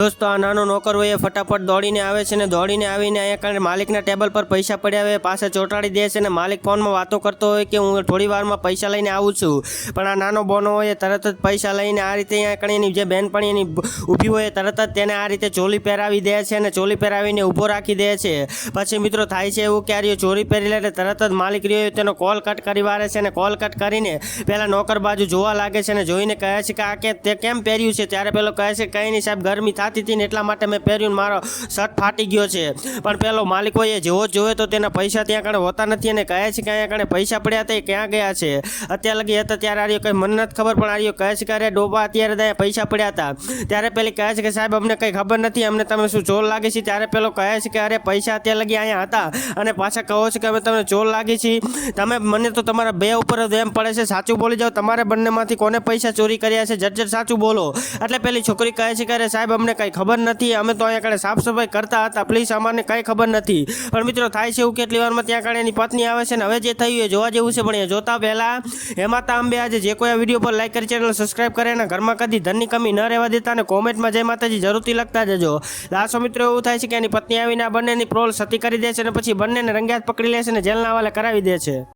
दोस्तों आ नानो नौकर होय फटाफट दौड़ीने आवे छे ने दौड़ीने आवीने अहींया कने मालिकना टेबल पर पैसा पड्या होय पाछे ચોંટાડી दे छे ने मालिक फोनमां वातो करतो होय के हूँ थोड़ी वारमां पैसा लईने आવું છું पण आ नानो बोनो होय तरत ज पैसा लईने आ रीते अहींया कने एनी जे बेनपणी एनी ऊभी होय तरत ज तेने आ रीते चोली પહેરાવી दे छे ने चोली પહેરાવીને ઊભો રાખી दे छे। પછી મિત્રો થાય છે એવું કે આ રહ્યો ચોરી પહેરી લે તરત જ માલિક રહ્યો તેનો કોલ કટ કરી વારે છે ને કોલ કટ કરીને પેલા નોકર બાજુ જોવા લાગે છે ને જોઈને કહે છે કે આ કે તે કેમ પહેર્યું છે ત્યારે પેલો કહે છે કંઈ નહીં સાહેબ ગરમી થતી હતી ને એટલા માટે મેં પહેર્યું મારો શર્ટ ફાટી ગયો છે। પણ પેલો માલિક હોય જેવો જોવે તો તેના પૈસા ત્યાં કણે હોતા નથી અને કહે છે કે અહીંયા કણે પૈસા પડ્યા હતા એ ક્યાં ગયા છે અત્યાર લગી હતા ત્યારે આર્યો કંઈ મને નથી ખબર પણ આર્યો કહે છે કે અરે ડોબા અત્યારે ત્યાં પૈસા પડ્યા હતા ત્યારે પેલી કહે છે કે સાહેબ અમને કંઈ ખબર નથી અમને તમે શું ચોર લાગે છે ત્યારે પેલો કહે છે કે અરે પૈસા અત્યાર લગી અહીંયા હતા અને પાછા કહો છો કે અમે તમને ચોર લાગી છીએ તમે મને તો તમારા બે ઉપર જ એમ પડે છે સાચું બોલી જાઓ તમારે બંનેમાંથી કોને પૈસા ચોરી કર્યા છે જટ સાચું બોલો। એટલે પેલી છોકરી કહે છે કે અરે સાહેબ અમને કંઈ ખબર નથી અમે તો અહીંયા કણે સાફ સફાઈ કરતા હતા પ્લીઝ અમને કંઈ ખબર નથી। પણ મિત્રો થાય છે એવું કેટલી વારમાં ત્યાં કણે એની પત્ની આવે છે ને હવે જે થયું એ જોવા જેવું છે પણ એ જોતા પહેલા હેમાતા અંબે આજે જે કોઈ આ વિડીયો પર લાઈક કરી ચેનલ સબસ્ક્રાઈબ કરે અને ઘરમાં કદી ધનની કમી ન રહેવા દેતા અને કોમેન્ટમાં જય માતાજી જરૂરથી લખતા જજો। લાસ્ટ મિત્રો એવું થાય છે કે એની પત્ની આવીને આ બંનેની પ્રોલ સતી કરી દે છે અને પછી બંનેને રંગ્યાત પકડી લે છે અને જેલના હવાલે કરાવી દે છે।